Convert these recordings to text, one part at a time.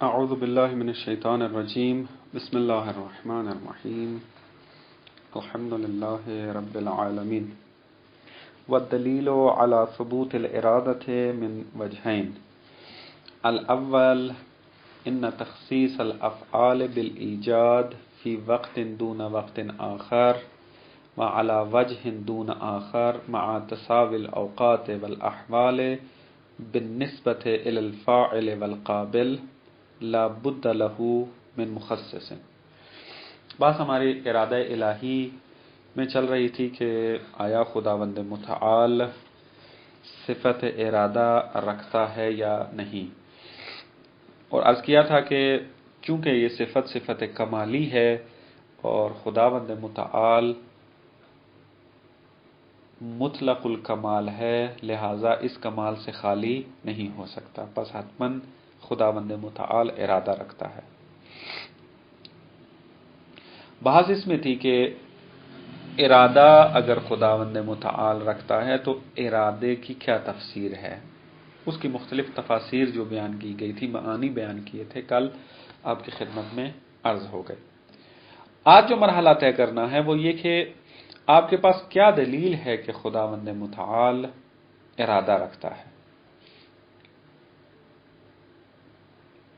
اعوذ باللہ من الشیطان الرجیم بسم اللہ الرحمن الرحیم الحمد للہ رب العالمین والدلیل علی ثبوت الارادۃ من وجہین الاول ان تخصیص الافعال بالایجاد فی وقت دون وقت آخر وعلى وجہ دون آخر مع تساوی الاوقات والاحوال بالنسبة الى الفاعل والقابل لا بد له من مخصص۔ بات ہماری ارادہ الہی میں چل رہی تھی کہ آیا خداوند متعال صفت ارادہ رکھتا ہے یا نہیں، اور عرض کیا تھا کہ چونکہ یہ صفت کمالی ہے اور خداوند متعال مطلق الکمال ہے، لہٰذا اس کمال سے خالی نہیں ہو سکتا، پس حتماً خداوند متعال ارادہ رکھتا ہے۔ بحث اس میں تھی کہ ارادہ اگر خداوند متعال رکھتا ہے تو ارادے کی کیا تفسیر ہے، اس کی مختلف تفاسیر جو بیان کی گئی تھی، معانی بیان کیے تھے، کل آپ کی خدمت میں عرض ہو گئے۔ آج جو مرحلہ طے کرنا ہے وہ یہ کہ آپ کے پاس کیا دلیل ہے کہ خداوند متعال ارادہ رکھتا ہے۔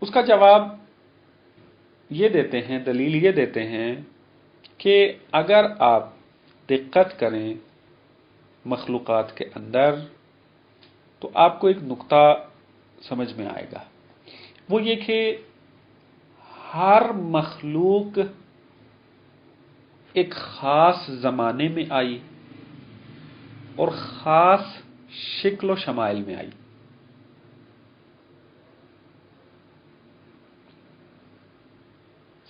اس کا جواب یہ دیتے ہیں، دلیل یہ دیتے ہیں کہ اگر آپ دقت کریں مخلوقات کے اندر تو آپ کو ایک نقطہ سمجھ میں آئے گا، وہ یہ کہ ہر مخلوق ایک خاص زمانے میں آئی اور خاص شکل و شمائل میں آئی۔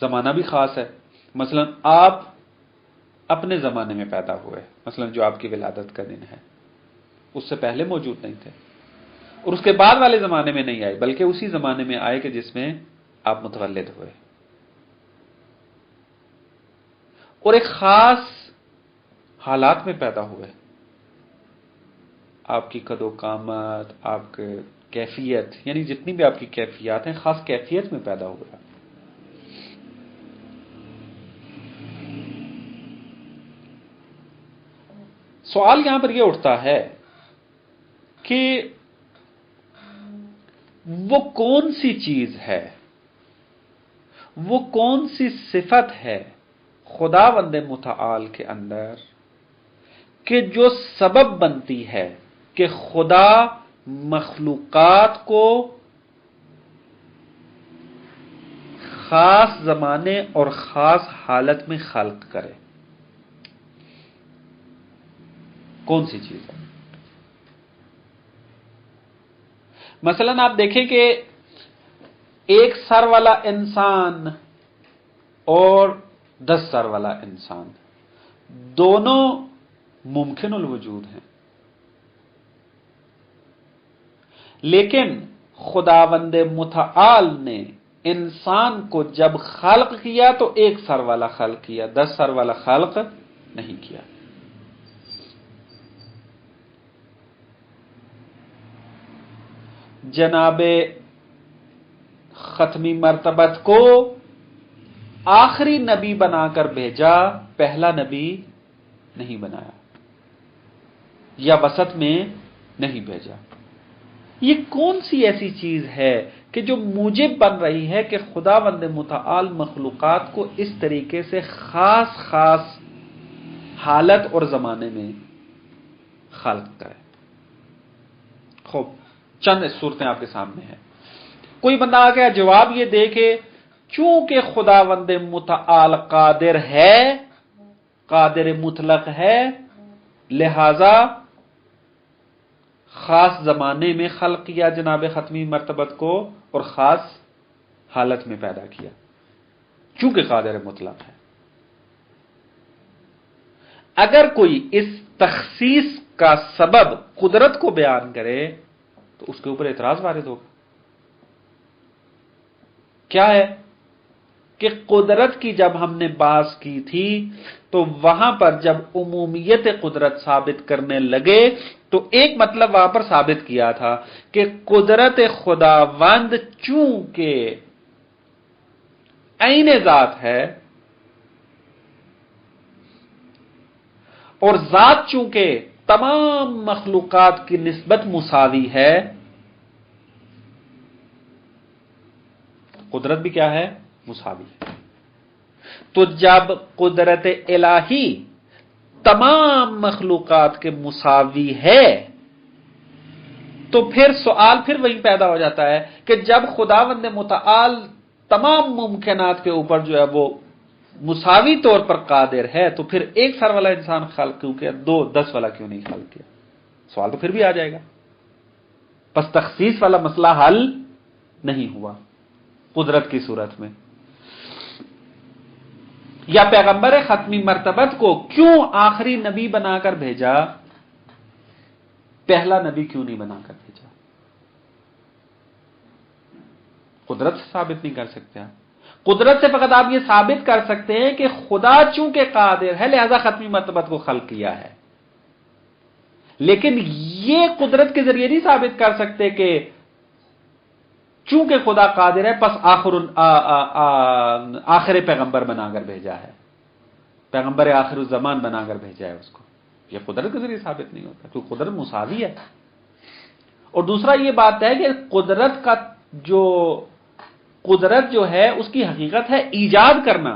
زمانہ بھی خاص ہے، مثلا آپ اپنے زمانے میں پیدا ہوئے، مثلا جو آپ کی ولادت کا دن ہے، اس سے پہلے موجود نہیں تھے، اور اس کے بعد والے زمانے میں نہیں آئے، بلکہ اسی زمانے میں آئے کہ جس میں آپ متولد ہوئے، اور ایک خاص حالات میں پیدا ہوئے۔ آپ کی قد و قامت، آپ کی کیفیت، یعنی جتنی بھی آپ کی کیفیات ہیں، خاص کیفیت میں پیدا ہوئے۔ سوال یہاں پر یہ اٹھتا ہے کہ وہ کون سی چیز ہے، وہ کون سی صفت ہے خداوند متعال کے اندر کہ جو سبب بنتی ہے کہ خدا مخلوقات کو خاص زمانے اور خاص حالت میں خلق کرے۔ کون سی چیز ہے؟ مثلا آپ دیکھیں کہ ایک سر والا انسان اور 10 سر والا انسان دونوں ممکن الوجود ہیں، لیکن خداوند متعال نے انسان کو جب خلق کیا تو ایک سر والا خلق کیا، 10 سر والا خلق نہیں کیا۔ جناب ختمی مرتبت کو آخری نبی بنا کر بھیجا، پہلا نبی نہیں بنایا یا وسط میں نہیں بھیجا۔ یہ کون سی ایسی چیز ہے کہ جو موجب بن رہی ہے کہ خداوند متعال مخلوقات کو اس طریقے سے خاص خاص حالت اور زمانے میں خلق کرے؟ خوب چند صورتیں آپ کے سامنے ہیں۔ کوئی بندہ آ گیا جواب یہ دے کہ چونکہ خداوند متعال قادر ہے، قادر مطلق ہے، لہذا خاص زمانے میں خلق کیا جناب ختمی مرتبت کو اور خاص حالت میں پیدا کیا، چونکہ قادر مطلق ہے۔ اگر کوئی اس تخصیص کا سبب قدرت کو بیان کرے تو اس کے اوپر اعتراض وارد ہوگا۔ کیا ہے کہ قدرت کی جب ہم نے بحث کی تھی تو وہاں پر جب عمومیت قدرت ثابت کرنے لگے تو ایک مطلب وہاں پر ثابت کیا تھا کہ قدرت خداوند چونکہ عین ذات ہے، اور ذات چونکہ تمام مخلوقات کی نسبت مساوی ہے، قدرت بھی کیا ہے؟ مساوی ہے۔ تو جب قدرت الہی تمام مخلوقات کے مساوی ہے تو پھر سوال پھر وہی پیدا ہو جاتا ہے کہ جب خداوند متعال تمام ممکنات کے اوپر جو ہے وہ مساوی طور پر قادر ہے تو پھر ایک سر والا انسان خلق کیوں کیا، 10 والا کیوں نہیں خلق کیا؟ سوال تو پھر بھی آ جائے گا۔ پس تخصیص والا مسئلہ حل نہیں ہوا قدرت کی صورت میں۔ یا پیغمبر ختمی مرتبت کو کیوں آخری نبی بنا کر بھیجا، پہلا نبی کیوں نہیں بنا کر بھیجا؟ قدرت سے ثابت نہیں کر سکتے آپ۔ قدرت سے فقط آپ یہ ثابت کر سکتے ہیں کہ خدا چونکہ قادر ہے لہذا ختمی مرتبت کو خلق کیا ہے، لیکن یہ قدرت کے ذریعے نہیں ثابت کر سکتے کہ چونکہ خدا قادر ہے پس آخر پیغمبر بنا کر بھیجا ہے، پیغمبر آخر الزمان بنا کر بھیجا ہے اس کو۔ یہ قدرت کے ذریعے ثابت نہیں ہوتا کیونکہ قدرت مساوی ہے۔ اور دوسرا یہ بات ہے کہ قدرت جو ہے اس کی حقیقت ہے ایجاد کرنا،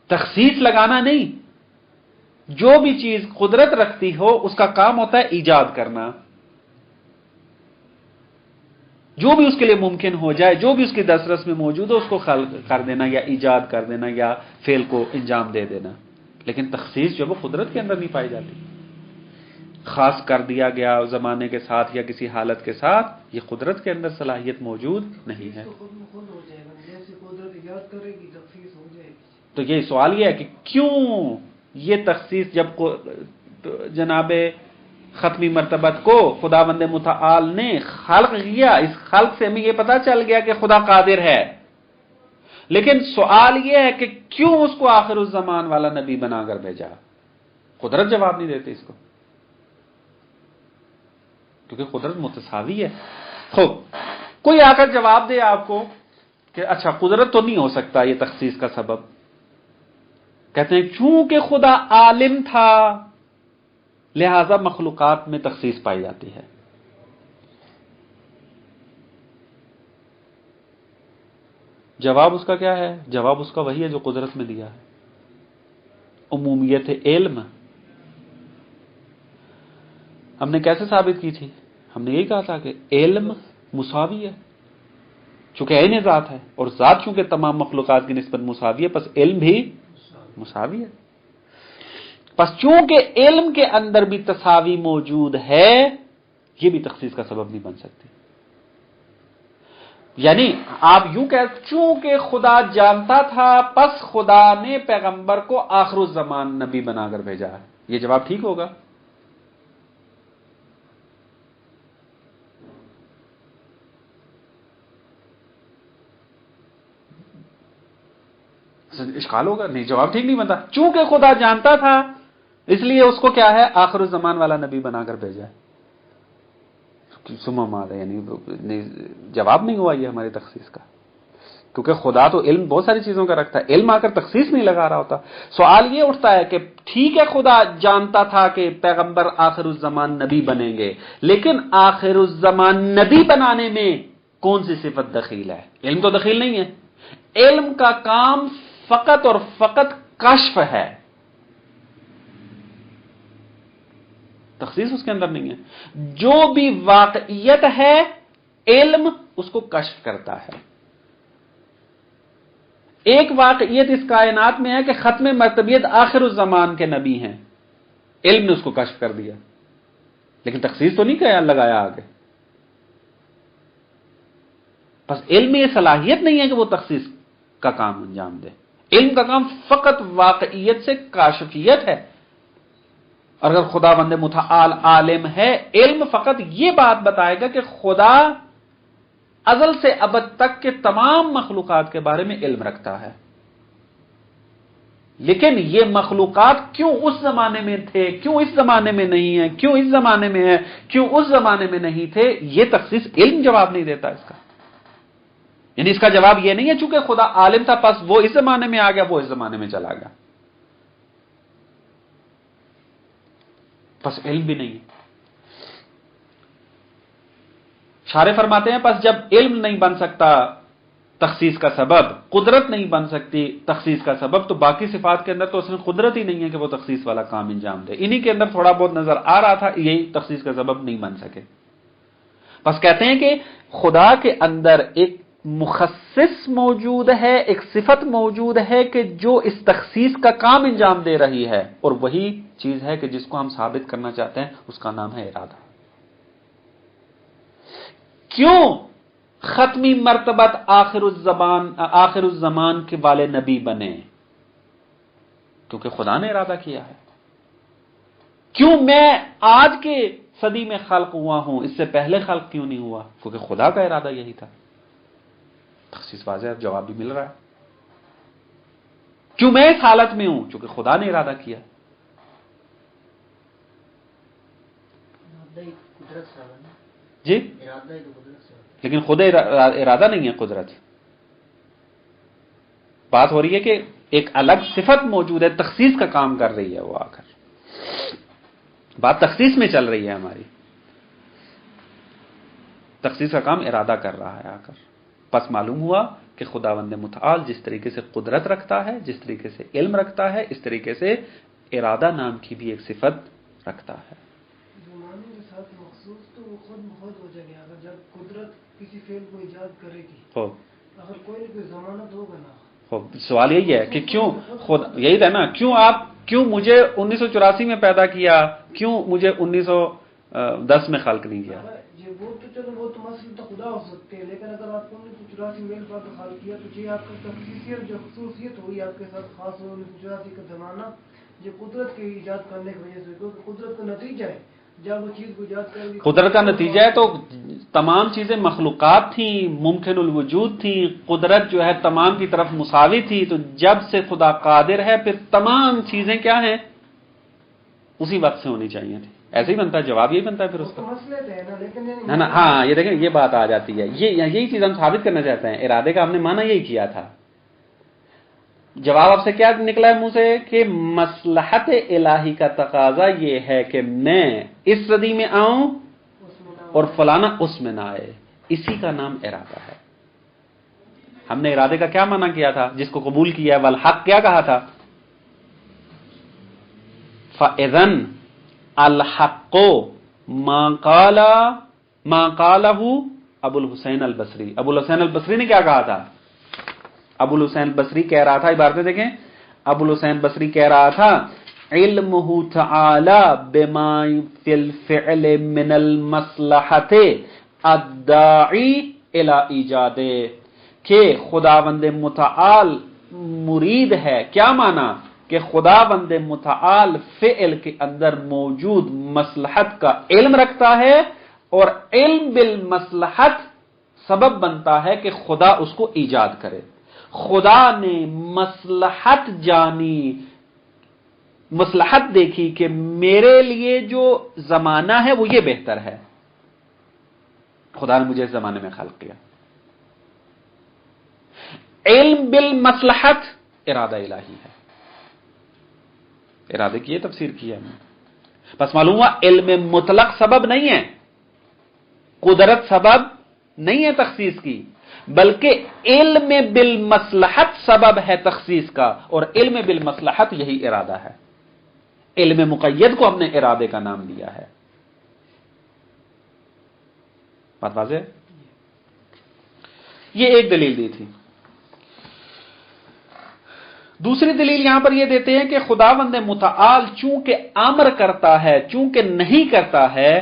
تخصیص لگانا نہیں۔ جو بھی چیز قدرت رکھتی ہو اس کا کام ہوتا ہے ایجاد کرنا، جو بھی اس کے لیے ممکن ہو جائے، جو بھی اس کی دسترس میں موجود ہو اس کو خلق کر دینا یا ایجاد کر دینا یا فعل کو انجام دے دینا۔ لیکن تخصیص جو وہ قدرت کے اندر نہیں پائی جاتی۔ خاص کر دیا گیا زمانے کے ساتھ یا کسی حالت کے ساتھ، یہ قدرت کے اندر صلاحیت موجود نہیں ہے۔ تو یہ سوال یہ ہے کہ کیوں یہ تخصیص جب جناب ختمی مرتبت کو خداوند متعال نے خلق کیا، اس خلق سے ہمیں یہ پتا چل گیا کہ خدا قادر ہے، لیکن سوال یہ ہے کہ کیوں اس کو آخر الزمان والا نبی بنا کر بھیجا؟ قدرت جواب نہیں دیتی اس کو، کیونکہ قدرت متساوی ہے۔ خوب، کوئی آ کر جواب دے آپ کو کہ اچھا قدرت تو نہیں ہو سکتا یہ تخصیص کا سبب۔ کہتے ہیں چونکہ خدا عالم تھا لہذا مخلوقات میں تخصیص پائی جاتی ہے۔ جواب اس کا کیا ہے؟ جواب اس کا وہی ہے جو قدرت میں دیا ہے، عمومیت علم۔ ہم نے کیسے ثابت کی تھی؟ ہم نے یہی کہا تھا کہ علم مساوی ہے، چونکہ عین ذات ہے، اور ذات چونکہ تمام مخلوقات کی نسبت مساوی ہے پس علم بھی مساوی ہے۔ پس چونکہ علم کے اندر بھی تساوی موجود ہے، یہ بھی تخصیص کا سبب نہیں بن سکتی۔ یعنی آپ یوں کہ چونکہ خدا جانتا تھا پس خدا نے پیغمبر کو آخر الزمان نبی بنا کر بھیجا ہے، یہ جواب ٹھیک ہوگا؟ اشکال ہوگا؟ نہیں، جواب ٹھیک نہیں بنتا۔ چونکہ خدا جانتا تھا اس لیے اس کو کیا ہے؟ آخر الزمان والا نبی بنا کر بھیجا ہے۔ یعنی جواب نہیں ہوا یہ ہماری تخصیص کا، کیونکہ خدا تو علم بہت ساری چیزوں کا رکھتا ہے، علم آ کر تخصیص نہیں لگا رہا ہوتا۔ سوال یہ اٹھتا ہے کہ ٹھیک ہے خدا جانتا تھا کہ پیغمبر آخر الزمان نبی بنیں گے، لیکن آخر الزمان نبی بنانے میں کون سی صفت دخیل ہے؟ علم تو دخیل نہیں ہے۔ علم کا کام فقط اور فقط کشف ہے، تخصیص اس کے اندر نہیں ہے۔ جو بھی واقعیت ہے علم اس کو کشف کرتا ہے۔ ایک واقعیت اس کائنات میں ہے کہ ختم مرتبیت آخر الزمان کے نبی ہیں، علم نے اس کو کشف کر دیا، لیکن تخصیص تو نہیں لگایا آگے۔ بس علم میں یہ صلاحیت نہیں ہے کہ وہ تخصیص کا کام انجام دے۔ علم کا کام فقط واقعیت سے کاشفیت ہے، اور اگر خدا بند متعال عالم ہے، علم فقط یہ بات بتائے گا کہ خدا ازل سے ابد تک کے تمام مخلوقات کے بارے میں علم رکھتا ہے، لیکن یہ مخلوقات کیوں اس زمانے میں تھے، کیوں اس زمانے میں نہیں ہیں، کیوں اس زمانے میں ہے، کیوں اس زمانے میں نہیں تھے، یہ تخصیص علم جواب نہیں دیتا اس کا۔ یعنی اس کا جواب یہ نہیں ہے چونکہ خدا عالم تھا پس وہ اس زمانے میں آ گیا، وہ اس زمانے میں چلا گیا، پس علم بھی نہیں ہے۔ شارح فرماتے ہیں پس جب علم نہیں بن سکتا تخصیص کا سبب، قدرت نہیں بن سکتی تخصیص کا سبب، تو باقی صفات کے اندر تو اس میں قدرت ہی نہیں ہے کہ وہ تخصیص والا کام انجام دے، انہی کے اندر تھوڑا بہت نظر آ رہا تھا، یہی تخصیص کا سبب نہیں بن سکے۔ بس کہتے ہیں کہ خدا کے اندر ایک مخصص موجود ہے، ایک صفت موجود ہے کہ جو اس تخصیص کا کام انجام دے رہی ہے، اور وہی چیز ہے کہ جس کو ہم ثابت کرنا چاہتے ہیں، اس کا نام ہے ارادہ۔ کیوں ختمی مرتبت آخر الزمان کے والے نبی بنے؟ کیونکہ خدا نے ارادہ کیا ہے۔ کیوں میں آج کے صدی میں خلق ہوا ہوں، اس سے پہلے خلق کیوں نہیں ہوا؟ کیونکہ خدا کا ارادہ یہی تھا۔ تخصیص واضح ہے، جواب بھی مل رہا ہے۔ کیوں میں اس حالت میں ہوں؟ چونکہ خدا نے ارادہ کیا۔ جی لیکن خود ارادہ نہیں ہے، قدرت۔ بات ہو رہی ہے کہ ایک الگ صفت موجود ہے، تخصیص کا کام کر رہی ہے وہ آ کر، بات تخصیص میں چل رہی ہے ہماری، تخصیص کا کام ارادہ کر رہا ہے آ کر۔ پس معلوم ہوا کہ خداوند متعال جس طریقے سے قدرت رکھتا ہے، جس طریقے سے علم رکھتا ہے، اس طریقے سے ارادہ نام کی بھی ایک صفت رکھتا ہے۔ زمانے کے ساتھ مخصوص تو وہ خود بخود ہو جائے گا، اگر جب قدرت کسی فعل کو ایجاد کرے گی، اگر کوئی نہ کوئی ضمانت ہوگا نا۔ سوال یہی ہے کہ کیوں خود، یہی تھا نا، کیوں مجھے 1984 میں پیدا کیا، کیوں مجھے 1910 میں خلق نہیں کیا؟ وہ تو چلو وہ تو مسئلہ تو خدا ہو سکتے ہیں، لیکن اگر آپ کو 1984 میں بعد خلق کیا تو یہ آپ کا تخصیصیت جو خصوصیت ہوئی آپ کے ساتھ خاص ہو 1984 کا زمانہ، جو قدرت کے ایجاد کرنے کی وجہ سے، کیونکہ قدرت کا نتیجہ ہے، جب وہ چیز کو ایجاد کرے گی قدرت کا نتیجہ ہے، تو تمام چیزیں مخلوقات تھیں، ممکن الوجود تھیں، قدرت جو ہے تمام کی طرف مساوی تھی، تو جب سے خدا قادر ہے پھر تمام چیزیں کیا ہیں؟ اسی وقت سے ہونی چاہیے تھی۔ ایسے ہی بنتا ہے، جواب یہی بنتا ہے پھر اس کا۔ نا ہاں، یہ دیکھیں یہ بات آ جاتی ہے، یہی چیز ہم ثابت کرنا چاہتے ہیں، ارادے کا ہم نے معنی یہی کیا تھا۔ جواب آپ سے کیا نکلا ہے منہ سے کہ مصلحت الہی کا تقاضا یہ ہے کہ میں اس صدی میں آؤں اور فلانا اس میں نہ آئے، اسی کا نام ارادہ ہے۔ ہم نے ارادے کا کیا معنی کیا تھا؟ جس کو قبول کیا ہے، والحق کیا کہا تھا؟ فَإِذَنْ الْحَقُّ مَا قَالَهُ ابو الحسین البصری۔ ابو الحسین البصری نے کیا کہا تھا؟ ابو الحسین البصری کہہ رہا تھا، عبارتیں دیکھیں، ابو الحسین البصری کہہ رہا تھا علمہ تعالی بما فی الفعل من المصلحت الداعی الی ایجادہ، کہ خداوند متعال مرید ہے، کیا معنی؟ کہ خداوند متعال فعل کے اندر موجود مصلحت کا علم رکھتا ہے، اور علم بالمصلحت سبب بنتا ہے کہ خدا اس کو ایجاد کرے۔ خدا نے مصلحت جانی، مصلحت دیکھی کہ میرے لیے جو زمانہ ہے وہ یہ بہتر ہے، خدا نے مجھے اس زمانے میں خلق کیا۔ علم بالمصلحت ارادہ الہی ہے، ارادے کی یہ تفسیر کی ہے ہم نے۔ بس معلوم ہوا علم مطلق سبب نہیں ہے، قدرت سبب نہیں ہے تخصیص کی، بلکہ علم بالمصلحت سبب ہے تخصیص کا، اور علم بالمصلحت یہی ارادہ ہے۔ علم مقید کو ہم نے ارادے کا نام دیا ہے۔ بات واضح ہے؟ یہ ایک دلیل دی تھی۔ دوسری دلیل یہاں پر یہ دیتے ہیں کہ خداوند متعال چونکہ امر کرتا ہے، چونکہ نہیں کرتا ہے،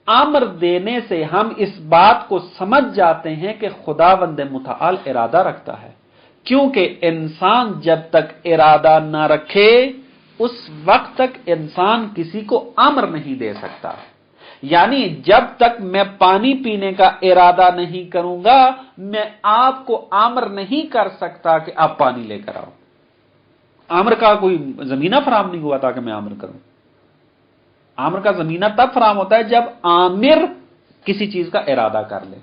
امر دینے سے ہم اس بات کو سمجھ جاتے ہیں کہ خداوند متعال ارادہ رکھتا ہے، کیونکہ انسان جب تک ارادہ نہ رکھے اس وقت تک انسان کسی کو امر نہیں دے سکتا۔ یعنی جب تک میں پانی پینے کا ارادہ نہیں کروں گا، میں آپ کو امر نہیں کر سکتا کہ آپ پانی لے کر آؤ۔ امر کا کوئی زمینہ فراہم نہیں ہوا تاکہ میں امر کروں۔ امر کا زمینہ تب فراہم ہوتا ہے جب آمر کسی چیز کا ارادہ کر لے۔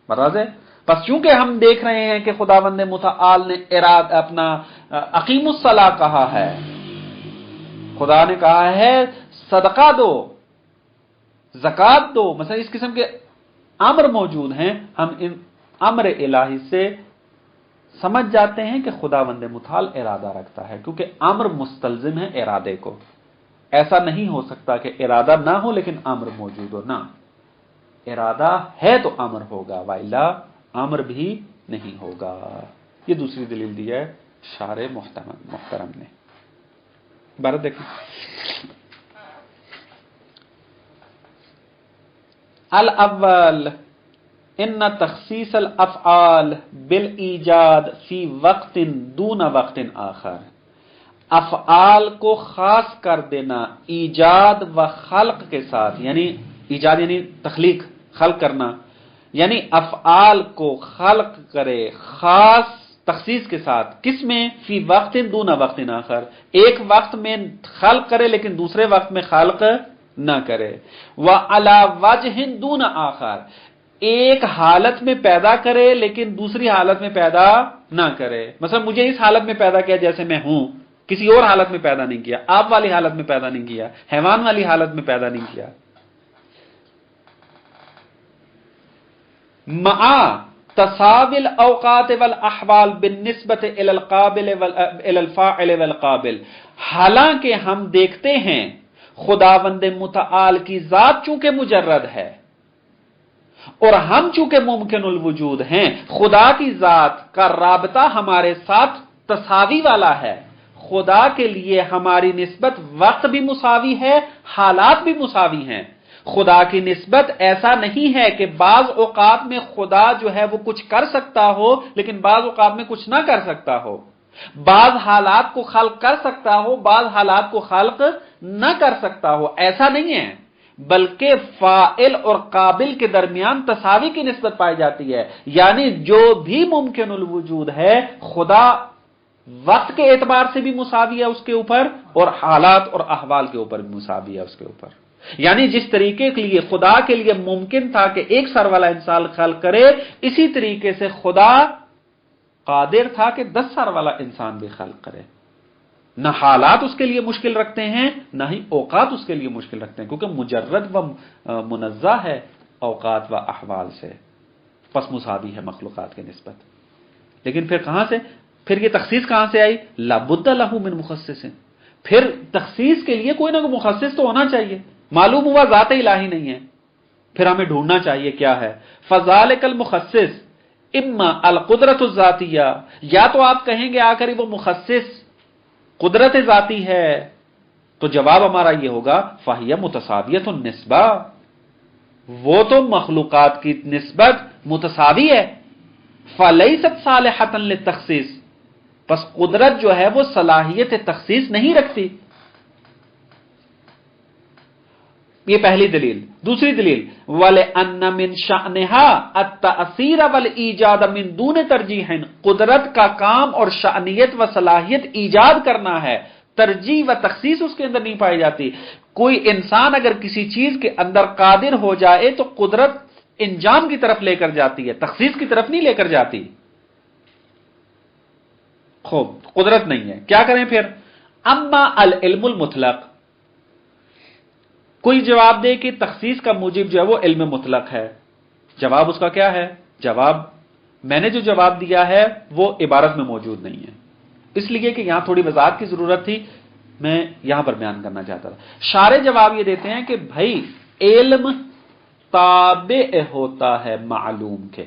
برابر ہے؟ پس چونکہ ہم دیکھ رہے ہیں کہ خداوند متعال نے اپنا اقیم الصلاۃ کہا ہے، خدا نے کہا ہے صدقہ دو، زکوٰۃ دو، مثلا اس قسم کے امر موجود ہیں، ہم ان امر الہی سے سمجھ جاتے ہیں کہ خداوند متعال ارادہ رکھتا ہے، کیونکہ امر مستلزم ہے ارادے کو. ایسا نہیں ہو سکتا کہ ارادہ نہ ہو لیکن امر موجود ہو، نہ، ارادہ ہے تو امر ہوگا، والا امر بھی نہیں ہوگا. یہ دوسری دلیل دی ہے شارح محترم نے. عبارت دیکھیں، الاول ان تخصیص الافعال بالایجاد فی وقت دون وقت آخر، افعال کو خاص کر دینا ایجاد و خلق کے ساتھ، یعنی ایجاد یعنی تخلیق، خلق کرنا، یعنی افعال کو خلق کرے خاص تخصیص کے ساتھ، کس میں؟ فی وقت دون وقت آخر، ایک وقت میں خلق کرے لیکن دوسرے وقت میں خلق نہ کرے. وعلی وجہ دون آخر، ایک حالت میں پیدا کرے لیکن دوسری حالت میں پیدا نہ کرے. مثلا مجھے اس حالت میں پیدا کیا جیسے میں ہوں، کسی اور حالت میں پیدا نہیں کیا، آپ والی حالت میں پیدا نہیں کیا، حیوان والی حالت میں پیدا نہیں کیا. مع تساوی الاوقات والاحوال بالنسبت الى القابل الى الفاعل والقابل، حالانکہ ہم دیکھتے ہیں خداوند متعال کی ذات چونکہ مجرد ہے اور ہم چونکہ ممکن الوجود ہیں، خدا کی ذات کا رابطہ ہمارے ساتھ تساوی والا ہے. خدا کے لیے ہماری نسبت وقت بھی مساوی ہے، حالات بھی مساوی ہیں. خدا کی نسبت ایسا نہیں ہے کہ بعض اوقات میں خدا جو ہے وہ کچھ کر سکتا ہو لیکن بعض اوقات میں کچھ نہ کر سکتا ہو، بعض حالات کو خلق کر سکتا ہو، بعض حالات کو خلق نہ کر سکتا ہو، ایسا نہیں ہے، بلکہ فاعل اور قابل کے درمیان تساوی کی نسبت پائی جاتی ہے. یعنی جو بھی ممکن الوجود ہے خدا وقت کے اعتبار سے بھی مساوی ہے اس کے اوپر اور حالات اور احوال کے اوپر بھی مساوی ہے اس کے اوپر. یعنی جس طریقے کے لیے خدا کے لیے ممکن تھا کہ ایک سر والا انسان خلق کرے، اسی طریقے سے خدا قادر تھا کہ 10 سر والا انسان بھی خلق کرے. نہ حالات اس کے لیے مشکل رکھتے ہیں نہ ہی اوقات اس کے لیے مشکل رکھتے ہیں، کیونکہ مجرد و منزہ ہے اوقات و احوال سے، پس مساوی ہے مخلوقات کے نسبت. لیکن پھر کہاں سے، پھر یہ تخصیص کہاں سے آئی؟ لابد لہ من مخصص، پھر تخصیص کے لیے کوئی نہ کوئی مخصص تو ہونا چاہیے. معلوم ہوا ذات الہی نہیں ہے، پھر ہمیں ڈھونڈنا چاہیے کیا ہے. فذالک المخصص اما القدرت الذاتیہ، یا تو آپ کہیں گے آخر وہ مخصص قدرت ذاتی ہے، تو جواب ہمارا یہ ہوگا فہیہ متساویۃ النسبہ، وہ تو مخلوقات کی نسبت متساوی ہے. فلیست صالحۃ للتخصیص، پس قدرت جو ہے وہ صلاحیت تخصیص نہیں رکھتی. یہ پہلی دلیل. دوسری دلیل وَلِأَنَّ مِن شَأْنِهَا التَّأْثِيرَ وَالْإِيجَادَ مِن دُونِ تَرْجِيحٍ، قدرت کا کام اور شأنیت و صلاحیت ایجاد کرنا ہے، ترجیح و تخصیص اس کے اندر نہیں پائی جاتی. کوئی انسان اگر کسی چیز کے اندر قادر ہو جائے تو قدرت انجام کی طرف لے کر جاتی ہے، تخصیص کی طرف نہیں لے کر جاتی. خوب قدرت نہیں ہے، کیا کریں پھر؟ اما العلم المطلق، کوئی جواب دے کہ تخصیص کا موجب جو ہے وہ علم مطلق ہے. جواب اس کا کیا ہے؟ جواب میں نے جو جواب دیا ہے وہ عبارت میں موجود نہیں ہے، اس لیے کہ یہاں تھوڑی وضاحت کی ضرورت تھی، میں یہاں پر بیان کرنا چاہتا تھا. شارح جواب یہ دیتے ہیں کہ بھائی علم تابع ہوتا ہے معلوم کے،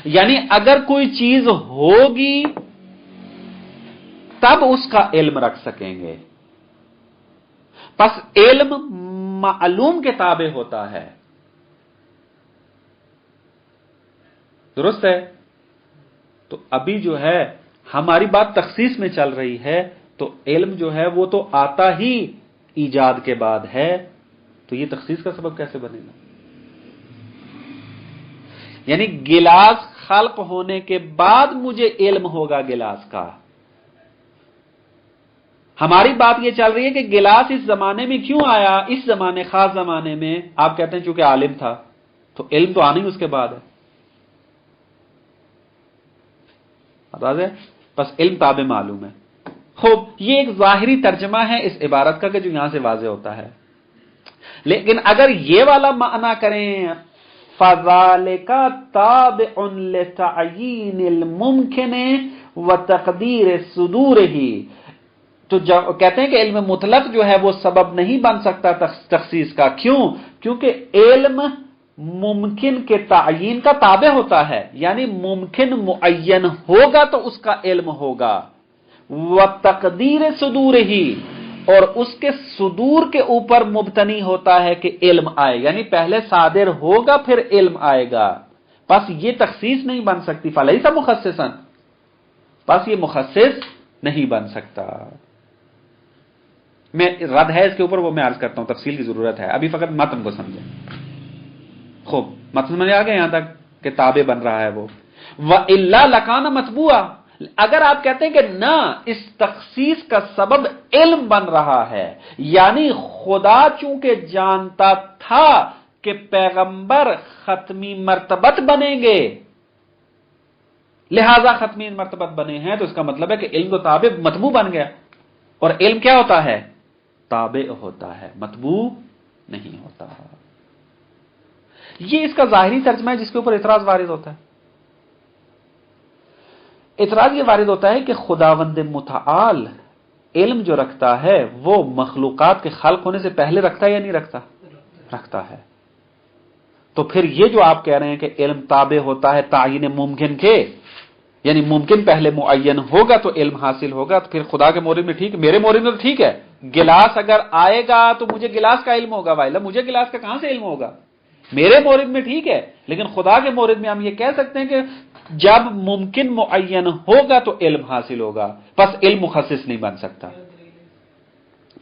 یعنی اگر کوئی چیز ہوگی تب اس کا علم رکھ سکیں گے. پس علم معلوم کے تابع ہوتا ہے. درست ہے؟ تو ابھی جو ہے ہماری بات تخصیص میں چل رہی ہے، تو علم جو ہے وہ تو آتا ہی ایجاد کے بعد ہے، تو یہ تخصیص کا سبب کیسے بنے گا؟ یعنی گلاس خلق ہونے کے بعد مجھے علم ہوگا گلاس کا. ہماری بات یہ چل رہی ہے کہ گلاس اس زمانے میں کیوں آیا، اس زمانے خاص زمانے میں. آپ کہتے ہیں چونکہ عالم تھا، تو علم تو آنا ہی اس کے بعد ہے. بس علم تابع معلوم ہے. خوب، یہ ایک ظاہری ترجمہ ہے اس عبارت کا کہ جو یہاں سے واضح ہوتا ہے. لیکن اگر یہ والا معنی کریں فَذَلِكَ تَابِعٌ لِتَعْيِينِ الْمُمْكِنِ وَتَقْدِيرِ صُدُورِهِ، تو کہتے ہیں کہ علم مطلق جو ہے وہ سبب نہیں بن سکتا تخصیص کا. کیوں؟ کیونکہ علم ممکن کے تعین کا تابع ہوتا ہے، یعنی ممکن معین ہوگا تو اس کا علم ہوگا. وَتَقْدِيرِ صُدُورِهِ، اور اس کے صدور کے اوپر مبتنی ہوتا ہے کہ علم آئے، یعنی پہلے صادر ہوگا پھر علم آئے گا. بس یہ تخصیص نہیں بن سکتی. فَلَيْسَ مُخَصِّصًا، بس یہ مخصص نہیں بن سکتا. میں رد ہے اس کے اوپر، وہ میں عرض کرتا ہوں، تفصیل کی ضرورت ہے، ابھی فقط متن کو سمجھیں. خوب، متن سمجھ آ گیا یہاں تک کہ تابع بن رہا ہے وہ. وَإِلَّا لَكَانَ مَتْبُوعًا، اگر آپ کہتے ہیں کہ نہ، اس تخصیص کا سبب علم بن رہا ہے، یعنی خدا چونکہ جانتا تھا کہ پیغمبر ختمی مرتبت بنیں گے، لہذا ختمی مرتبت بنے ہیں، تو اس کا مطلب ہے کہ علم تو تابع متبوع بن گیا. اور علم کیا ہوتا ہے؟ تابع ہوتا ہے، متبوع نہیں ہوتا. یہ اس کا ظاہری ترجمہ ہے جس کے اوپر اعتراض وارد ہوتا ہے. اعتراض یہ وارد ہوتا ہے کہ خداوند متعال علم جو رکھتا ہے وہ مخلوقات کے خلق ہونے سے پہلے رکھتا ہے یا نہیں رکھتا؟ رکھتا ہے. تو پھر یہ جو آپ کہہ رہے ہیں کہ علم تابع ہوتا ہے تعین ممکن کے، یعنی ممکن پہلے معین ہوگا تو علم حاصل ہوگا، تو پھر خدا کے مورد میں ٹھیک ہے، میرے مورد میں تو ٹھیک ہے، گلاس اگر آئے گا تو مجھے گلاس کا علم ہوگا. وائلہ مجھے گلاس کا کہاں سے علم ہوگا؟ میرے مورد میں ٹھیک ہے، لیکن خدا کے مورد میں ہم یہ کہہ سکتے ہیں کہ جب ممکن معین ہوگا تو علم حاصل ہوگا. بس علم مخصص نہیں بن سکتا.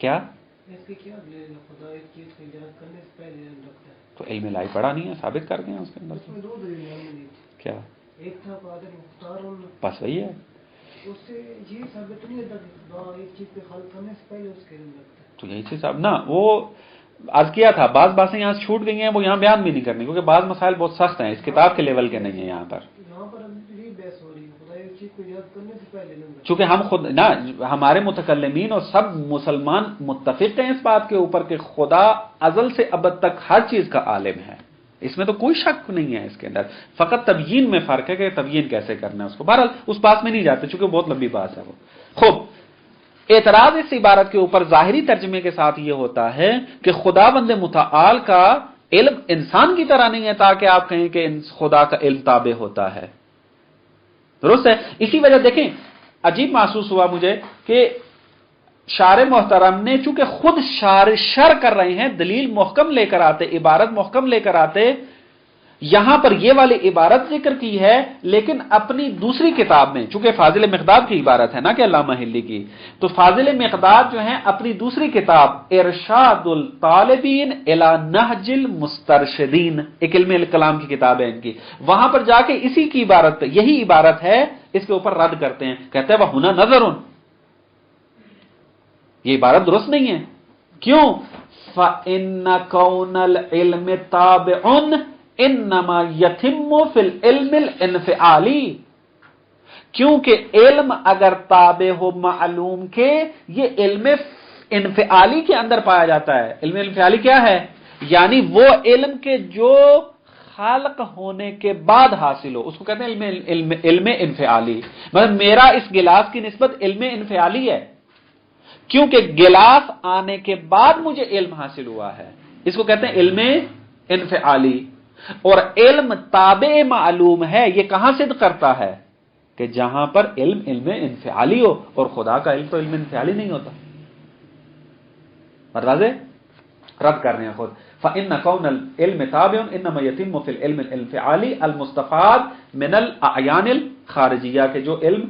کیا؟ تو علم الہی پڑھا نہیں ہے، ثابت کر دیں اس کے اندر. کیا؟ ایک تھا قادر مختار، بس وہی ہے. اس سے یہ ثابت نہیں ہوتا کہ ایک چیز کے خلق کرنے سے پہلے اس کے علم رکھتا ہے. تو یہی چیز اب نا، وہ عرض کیا تھا، بعض باتیں یہاں سے چھوٹ گئی ہیں، وہ یہاں بیان بھی نہیں کرنی، کیونکہ بعض مسائل بہت سخت ہیں، اس کتاب کے لیول کے نہیں ہیں. یہاں پر ابھی بحث ہو رہی ہے خدا ایک چیز کو ایجاد کرنے سے پہلے علم رکھتا. چونکہ ہم خود نا، ہمارے متکلمین اور سب مسلمان متفق ہیں اس بات کے اوپر کہ خدا ازل سے ابد تک ہر چیز کا عالم ہے، اس میں تو کوئی شک نہیں ہے اس کے اندر. فقط تبیین میں فرق ہے کہ تبیین کیسے کرنا ہے اس کو. بہرحال اس بات میں نہیں جاتے چونکہ بہت لمبی بات ہے وہ. خوب، اعتراض اس عبارت کے اوپر ظاہری ترجمے کے ساتھ یہ ہوتا ہے کہ خداوند متعال کا علم انسان کی طرح نہیں ہے تاکہ آپ کہیں کہ خدا کا علم تابع ہوتا ہے. درست ہے. اسی وجہ دیکھیں عجیب محسوس ہوا مجھے کہ شارح محترم نے چونکہ خود شر کر رہے ہیں، دلیل محکم لے کر آتے، عبارت محکم لے کر آتے، یہاں پر یہ والی عبارت ذکر کی ہے، لیکن اپنی دوسری کتاب میں، چونکہ فاضل مقداد کی عبارت ہے نا کہ علامہ حلی کی، تو فاضل مقداد جو ہیں اپنی دوسری کتاب ارشاد الطالبین الی نہج المسترشدین، ایک علم کلام کی کتاب ہے ان کی، وہاں پر جا کے اسی کی عبارت، یہی عبارت ہے، اس کے اوپر رد کرتے ہیں. کہتے ہیں وَهُنَا نَظَرٌ، یہ عبارت درست نہیں ہے. کیوں؟ فَإِنَّ كَوْنَ الْعِلْمِ تَابِعٌ انما یتم فی العلم الانفعالی، کیونکہ علم اگر تابع ہو معلوم کے، یہ علم انفعالی کے اندر پایا جاتا ہے. علم انفعالی کیا ہے؟ یعنی وہ علم کے جو خالق ہونے کے بعد حاصل ہو، اس کو کہتے ہیں علم انفعالی. مطلب میرا اس گلاس کی نسبت علم انفعالی ہے، کیونکہ گلاس آنے کے بعد مجھے علم حاصل ہوا ہے، اس کو کہتے ہیں علم انفعالی. اور علم تابع معلوم ہے، یہ کہاں صدق کرتا ہے؟ کہ جہاں پر علم انفعالی ہو، اور خدا کا علم تو علم انفعالی نہیں ہوتا. رد کر رہے ہیں خود. فَإِنَّ كَوْنَ الْعِلْمِ تَابِعٌ إِنَّمَا يَتِمُّ فِي الْعِلْمِ الْانْفِعَالِ الْمُسْتَفَادِ مِنَ الْأَعْيَانِ الْخَارِجِيَّةِ، کہ جو علم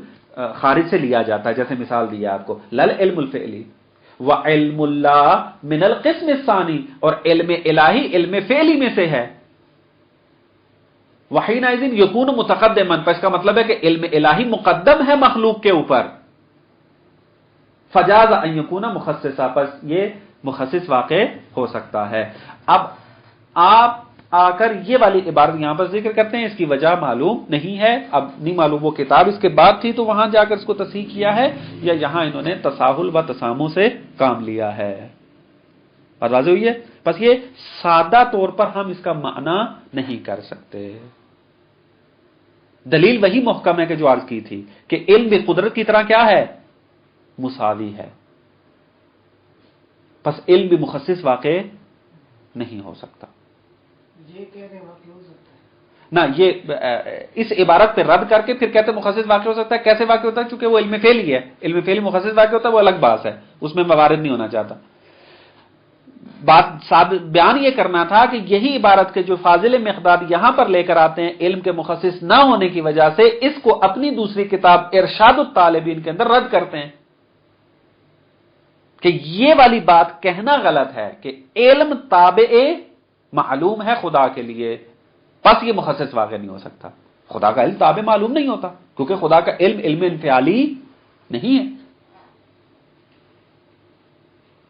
خارج سے لیا جاتا ہے، جیسے مثال دی آپ کو لل علم الفعلی. وَعِلْمُ اللَّهِ مِنَ الْقِسْمِ الثَّانِي، اور علم الہی علم فعلی میں سے ہے. وحینئذ یکون متقدما، اس کا مطلب ہے کہ علم الہی مقدم ہے مخلوق کے اوپر. فجاز ان یکون مخصصا، پس یہ مخصص واقع ہو سکتا ہے. اب آپ آ کر یہ والی عبارت یہاں پر ذکر کرتے ہیں. اس کی وجہ معلوم نہیں ہے. اب نہیں معلوم وہ کتاب اس کے بعد تھی تو وہاں جا کر اس کو تصحیح کیا ہے یا یہاں انہوں نے تساہل و تسامح سے کام لیا ہے. اور واضح ہوئی ہے. بس یہ سادہ طور پر ہم اس کا معنی نہیں کر سکتے. دلیل وہی محکم ہے کہ جو عرض کی تھی کہ علم بھی قدرت کی طرح کیا ہے؟ مساوی ہے. بس علم بھی مخصص واقع نہیں ہو سکتا. یہ کہہ رہے واقع ہو سکتا ہے نہ یہ اس عبارت پہ رد کر کے پھر کہتے ہیں مخصص واقع ہو سکتا ہے. کیسے واقع ہوتا ہے؟ چونکہ وہ علم فعل ہی ہے. علم فعل مخصص واقع ہوتا ہے وہ الگ بات ہے, اس میں موارد نہیں ہونا چاہتا. بات بیان یہ کرنا تھا کہ یہی عبارت کے جو فاضل مقداد یہاں پر لے کر آتے ہیں علم کے مخصص نہ ہونے کی وجہ سے اس کو اپنی دوسری کتاب ارشاد الطالبین کے اندر رد کرتے ہیں کہ یہ والی بات کہنا غلط ہے کہ علم تابع معلوم ہے خدا کے لیے, بس یہ مخصص واقع نہیں ہو سکتا. خدا کا علم تابع معلوم نہیں ہوتا کیونکہ خدا کا علم علم انفعالی نہیں ہے.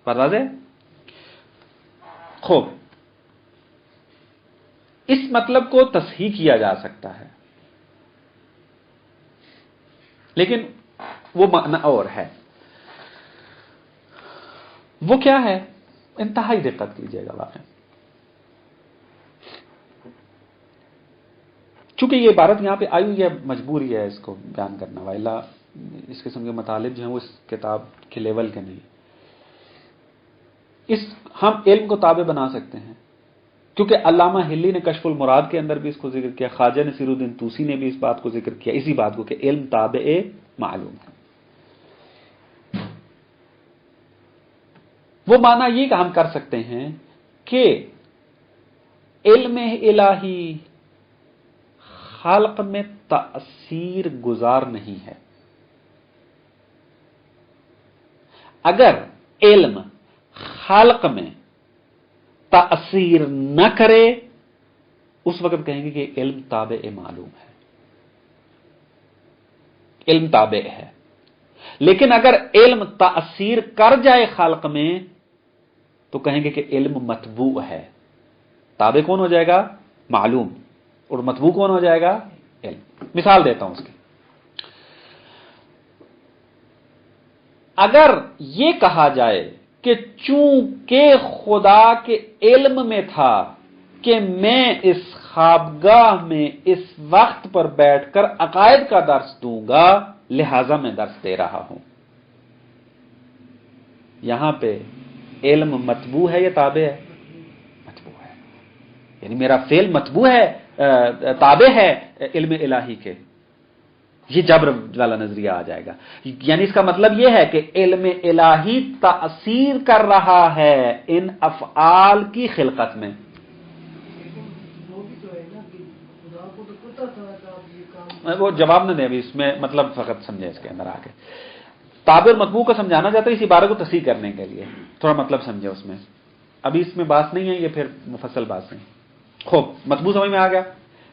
بتا دیں خوب اس مطلب کو تصحیح کیا جا سکتا ہے لیکن وہ معنی اور ہے. وہ کیا ہے؟ انتہائی دقت کیجیے گا واقعی. چونکہ یہ عبارت یہاں پہ آئی ہوئی ہے مجبوری ہے اس کو بیان کرنا, والا اس قسم کے مطالب جو ہیں وہ اس کتاب کے لیول کے نہیں. ہم علم کو تابع بنا سکتے ہیں کیونکہ علامہ ہلی نے کشف المراد کے اندر بھی اس کو ذکر کیا, خواجہ نصیر الدین طوسی نے بھی اس بات کو ذکر کیا, اسی بات کو کہ علم تابع معلوم ہے. وہ معنی یہ کہ ہم کر سکتے ہیں کہ علم الہی خالق میں تأثیر گزار نہیں ہے. اگر علم خالق میں تأثیر نہ کرے اس وقت کہیں گے کہ علم تابع معلوم ہے, علم تابع ہے. لیکن اگر علم تأثیر کر جائے خالق میں تو کہیں گے کہ علم متبوع ہے. تابع کون ہو جائے گا؟ معلوم. اور متبوع کون ہو جائے گا؟ علم. مثال دیتا ہوں اس کی. اگر یہ کہا جائے کہ چونکہ خدا کے علم میں تھا کہ میں اس خوابگاہ میں اس وقت پر بیٹھ کر عقائد کا درس دوں گا لہذا میں درس دے رہا ہوں. یہاں پہ علم متبوع ہے یا تابع ہے؟ متبوع ہے. یعنی میرا فعل متبوع ہے, تابع ہے علم الہی کے. یہ جبر والا نظریہ آ جائے گا. یعنی اس کا مطلب یہ ہے کہ علم الہی تأثیر کر رہا ہے ان افعال کی خلقت میں. وہ جواب نہ دیں ابھی, اس میں مطلب فقط سمجھے اس کے اندر آ کے. تابع اور متبوع کو سمجھانا چاہتا ہے اس عبارت کو تصحیح کرنے کے لیے, تھوڑا مطلب سمجھے اس میں. ابھی اس میں بات نہیں ہے, یہ پھر مفصل بات نہیں. خوب متبوع سمجھ میں آ گیا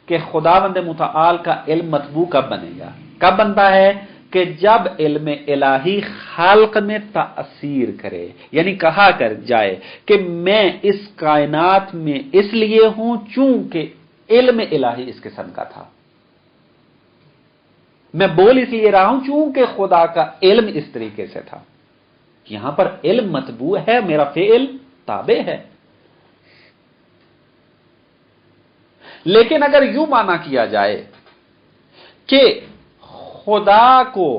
کہ خداوند متعال کا علم متبوع کب بنے گا؟ کب بنتا ہے؟ کہ جب علم الہی خلق میں تأثیر کرے. یعنی کہا کر جائے کہ میں اس کائنات میں اس لیے ہوں چونکہ علم الہی اس قسم کا تھا. میں بول اس لیے رہا ہوں چونکہ خدا کا علم اس طریقے سے تھا. یہاں پر علم متبوع ہے, میرا فعل تابع ہے. لیکن اگر یوں مانا کیا جائے کہ خدا کو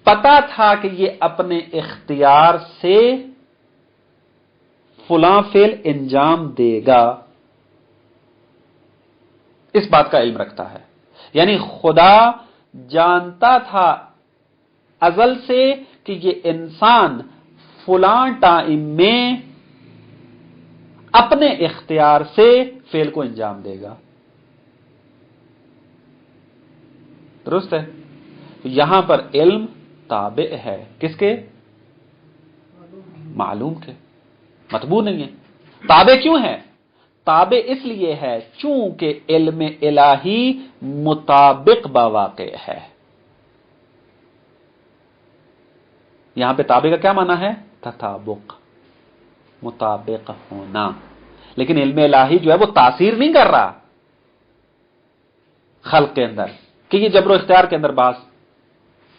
پتا تھا کہ یہ اپنے اختیار سے فلاں فعل انجام دے گا, اس بات کا علم رکھتا ہے. یعنی خدا جانتا تھا ازل سے کہ یہ انسان فلاں ٹائم میں اپنے اختیار سے فعل کو انجام دے گا. درست ہے؟ یہاں پر علم تابع ہے کس کے؟ معلوم کے, متبوع نہیں ہے. تابع کیوں ہے؟ تابع اس لیے ہے چونکہ علم الہی مطابق بواقع ہے. یہاں پہ تابع کا کیا معنی ہے؟ تطابق. مطابق ہونا. لیکن علم الہی جو ہے وہ تاثیر نہیں کر رہا خلق کے اندر، کہ یہ جبر و اختیار کے اندر بعض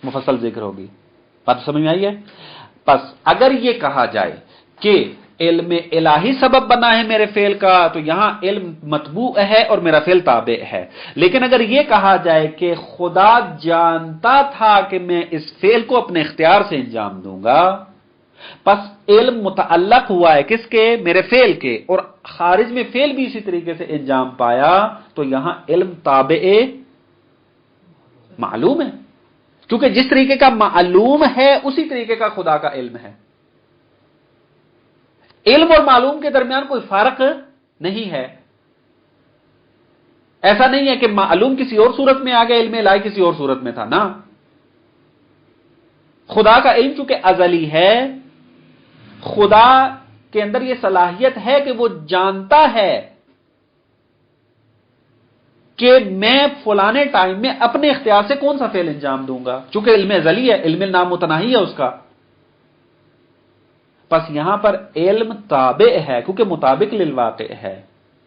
مفصل ذکر ہوگی. بات سمجھ میں آئی ہے؟ پس اگر یہ کہا جائے کہ علم الہی سبب بنا ہے میرے فعل کا، تو یہاں علم متبوع ہے اور میرا فعل تابع ہے. لیکن اگر یہ کہا جائے کہ خدا جانتا تھا کہ میں اس فعل کو اپنے اختیار سے انجام دوں گا، پس علم متعلق ہوا ہے کس کے؟ میرے فعل کے، اور خارج میں فعل بھی اسی طریقے سے انجام پایا، تو یہاں علم تابع معلوم ہے. کیونکہ جس طریقے کا معلوم ہے اسی طریقے کا خدا کا علم ہے. علم اور معلوم کے درمیان کوئی فرق نہیں ہے. ایسا نہیں ہے کہ معلوم کسی اور صورت میں آ گیا، علم الہی کسی اور صورت میں تھا. نا، خدا کا علم چونکہ ازلی ہے، خدا کے اندر یہ صلاحیت ہے کہ وہ جانتا ہے کہ میں فلانے ٹائم میں اپنے اختیار سے کون سا فعل انجام دوں گا، چونکہ علم ازلی ہے، علم نامتناہی ہے اس کا. پس یہاں پر علم تابع ہے کیونکہ مطابق للواقع ہے.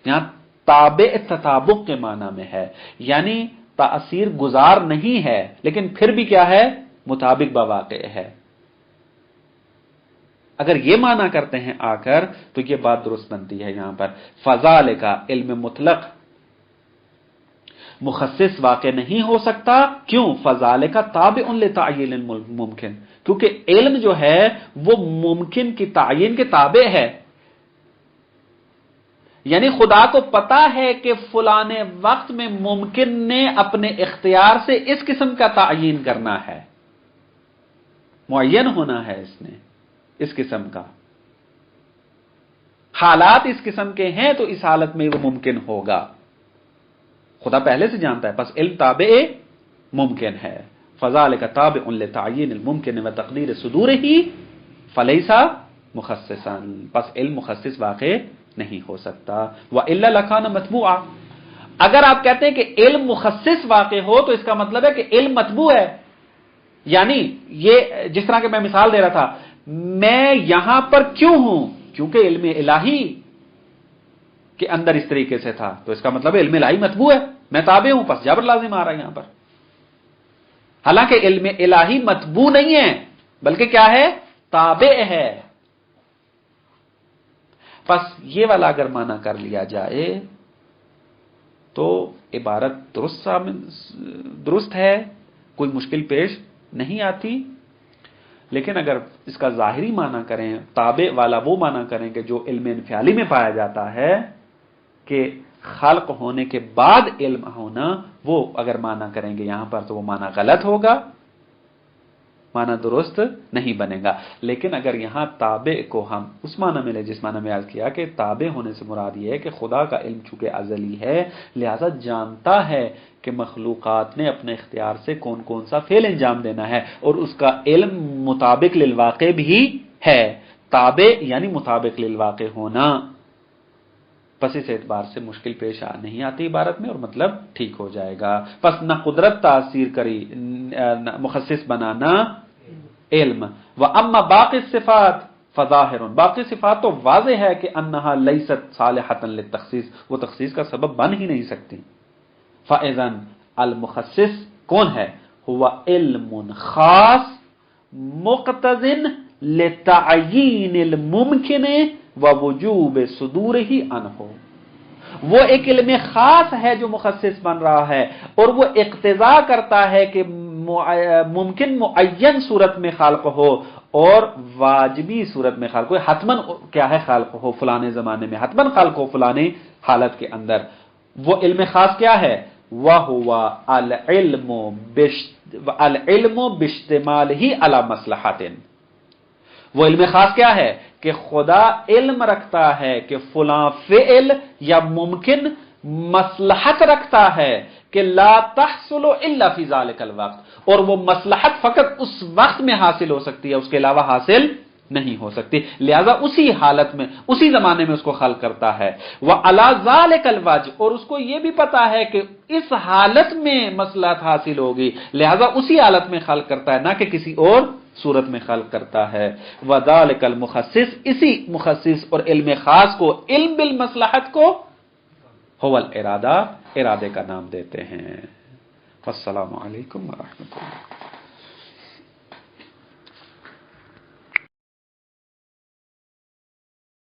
یہاں تابع تطابق کے معنی میں ہے، یعنی تاثیر گزار نہیں ہے، لیکن پھر بھی کیا ہے؟ مطابق بواقع ہے. اگر یہ معنی کرتے ہیں آ کر تو یہ بات درست بنتی ہے. یہاں پر فضال کا علم مطلق مخصص واقع نہیں ہو سکتا. کیوں؟ فضال کا تابع لتعیین الممکن، کیونکہ علم جو ہے وہ ممکن کی تعین کے تابع ہے. یعنی خدا کو پتا ہے کہ فلانے وقت میں ممکن نے اپنے اختیار سے اس قسم کا تعین کرنا ہے، معین ہونا ہے اس نے اس قسم کا، حالات اس قسم کے ہیں تو اس حالت میں وہ ممکن ہوگا. خدا پہلے سے جانتا ہے، پس علم تابع ممکن ہے. فذالک تابع لتعیین الممکن و تقدیر صدورہ فلیس مخصصا، پس علم مخصص واقع نہیں ہو سکتا. والا لکان متبوعا، اگر آپ کہتے ہیں کہ علم مخصص واقع ہو تو اس کا مطلب ہے کہ علم متبوع ہے. یعنی یہ جس طرح کہ میں مثال دے رہا تھا، میں یہاں پر کیوں ہوں؟ کیونکہ علم الہی کے اندر اس طریقے سے تھا، تو اس کا مطلب علم الہی متبوع ہے، میں تابع ہوں، پس جبر لازم آ رہا ہے یہاں پر. حالانکہ علم الہی متبوع نہیں ہے بلکہ کیا ہے؟ تابع ہے. پس یہ والا اگر معنی کر لیا جائے تو عبارت درست ہے، کوئی مشکل پیش نہیں آتی. لیکن اگر اس کا ظاہری معنی کریں، تابع والا وہ معنی کریں کہ جو علم انفعالی میں پایا جاتا ہے کہ خلق ہونے کے بعد علم ہونا، وہ اگر معنی کریں گے یہاں پر تو وہ معنی غلط ہوگا، معنی درست نہیں بنے گا. لیکن اگر یہاں تابع کو ہم اس معنی میں لیں جس معنی میں عرض کیا کہ تابع ہونے سے مراد یہ ہے کہ خدا کا علم چونکہ ازلی ہے، لہذا جانتا ہے کہ مخلوقات نے اپنے اختیار سے کون کون سا فعل انجام دینا ہے، اور اس کا علم مطابق للواقع بھی ہے. تابع یعنی مطابق للواقع ہونا. پس اس اعتبار سے مشکل پیش نہیں آتی عبارت میں، اور مطلب ٹھیک ہو جائے گا. پس نہ قدرت تاثیر کری، مخصص بنانا علم. وَأَمَّا باقی الصفات فظاہر، باقی صفات تو واضح ہے کہ انہا لیست صالحۃ للتخصیص، وہ تخصیص کا سبب بن ہی نہیں سکتی. فَإِذَنْ المخصص کون ہے؟ هو علم خاص مقتضٍ لتعیین الممکن ووجوب صدورہ عنہ. وہ ایک علم خاص ہے جو مخصص بن رہا ہے، اور وہ اقتضا کرتا ہے کہ ممکن معین صورت میں خالق ہو اور واجبی صورت میں خالق ہو. حتماً کیا ہے؟ خالق ہو فلانے زمانے میں، حتماً خالق ہو فلانے حالت کے اندر. وہ علم خاص کیا ہے؟ وَهُوَ الْعِلْمُ بِاشْتِمَالِهِ عَلَى مَصْلَحَةٍ. وہ علم خاص کیا ہے؟ کہ خدا علم رکھتا ہے کہ فلاں فعل یا ممکن مصلحت رکھتا ہے کہ لا تحصل الا فی ذلک الوقت، اور وہ مصلحت فقط اس وقت میں حاصل ہو سکتی ہے، اس کے علاوہ حاصل نہیں ہو سکتی. لہذا اسی حالت میں اسی زمانے میں اس کو خلق کرتا ہے. وعلی ذلک الوجہ، اور اس کو یہ بھی پتا ہے کہ اس حالت میں مصلحت حاصل ہوگی، لہذا اسی حالت میں خلق کرتا ہے، نہ کہ کسی اور صورت میں خلق کرتا ہے. وذالک المخصص، اسی مخصص اور علم خاص کو، علم بالمصلحت کو، هو الارادہ، ارادے کا نام دیتے ہیں. والسلام علیکم ورحمۃ اللہ.